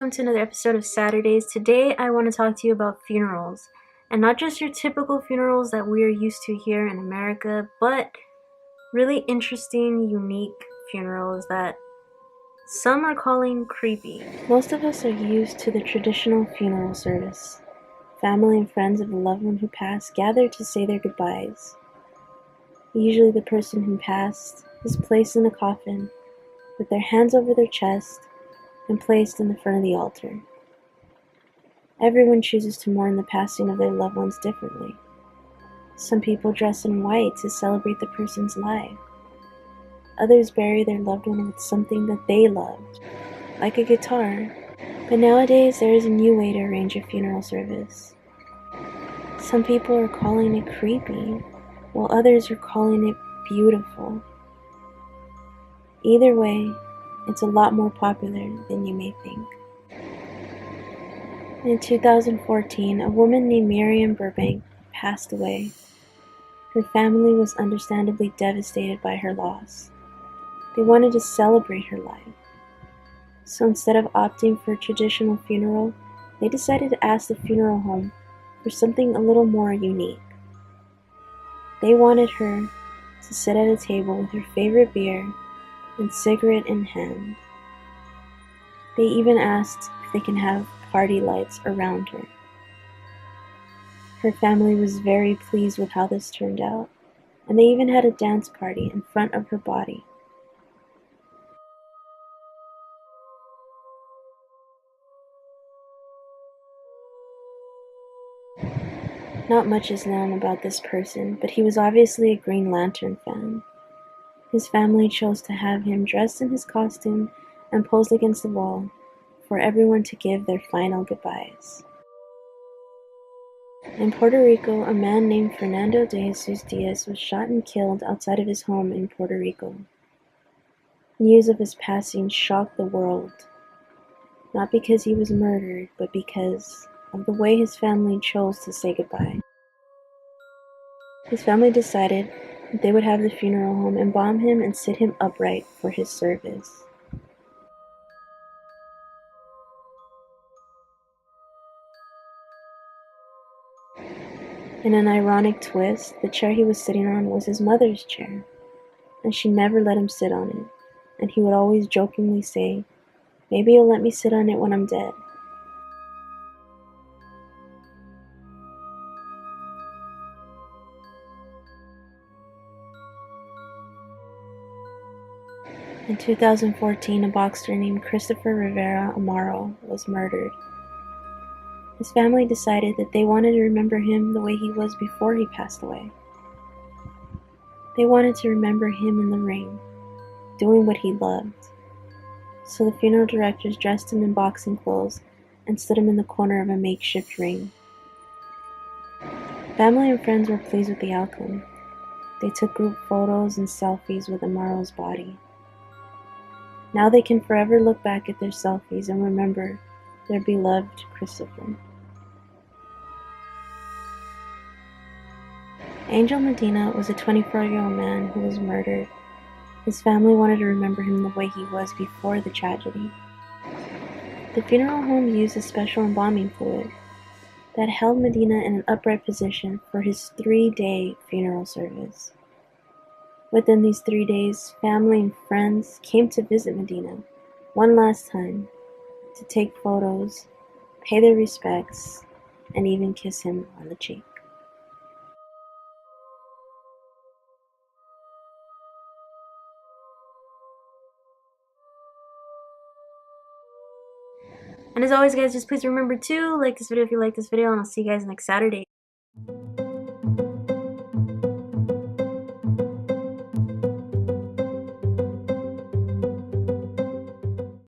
Welcome to another episode of Saturdays. Today I want to talk to you about funerals. And not just your typical funerals that we are used to here in America, but really interesting, unique funerals that some are calling creepy. Most of us are used to the traditional funeral service. Family and friends of the loved one who passed gather to say their goodbyes. Usually the person who passed is placed in a coffin with their hands over their chest and placed in the front of the altar. Everyone chooses to mourn the passing of their loved ones differently. Some people dress in white to celebrate the person's life. Others bury their loved one with something that they loved, like a guitar. But nowadays there is a new way to arrange a funeral service. Some people are calling it creepy, while others are calling it beautiful. Either way, it's a lot more popular than you may think. In 2014, a woman named Miriam Burbank passed away. Her family was understandably devastated by her loss. They wanted to celebrate her life. So instead of opting for a traditional funeral, they decided to ask the funeral home for something a little more unique. They wanted her to sit at a table with her favorite beer and cigarette in hand. They even asked if they can have party lights around her. Her family was very pleased with how this turned out, and they even had a dance party in front of her body. Not much is known about this person, but he was obviously a Green Lantern fan. His family chose to have him dressed in his costume and posed against the wall for everyone to give their final goodbyes. In Puerto Rico, a man named Fernando de Jesus Diaz was shot and killed outside of his home in Puerto Rico. News of his passing shocked the world, not because he was murdered, but because of the way his family chose to say goodbye. His family decided that they would have the funeral home embalm him and sit him upright for his service. In an ironic twist, the chair he was sitting on was his mother's chair, and she never let him sit on it, and he would always jokingly say, "Maybe you'll let me sit on it when I'm dead." In 2014, a boxer named Christopher Rivera Amaro was murdered. His family decided that they wanted to remember him the way he was before he passed away. They wanted to remember him in the ring, doing what he loved. So the funeral directors dressed him in boxing clothes and stood him in the corner of a makeshift ring. Family and friends were pleased with the outcome. They took group photos and selfies with Amaro's body. Now they can forever look back at their selfies and remember their beloved Christopher. Angel Medina was a 24-year-old man who was murdered. His family wanted to remember him the way he was before the tragedy. The funeral home used a special embalming fluid that held Medina in an upright position for his 3-day funeral service. Within these 3 days, family and friends came to visit Medina one last time to take photos, pay their respects, and even kiss him on the cheek. And as always, guys, just please remember to like this video if you like this video, and I'll see you guys next Saturday.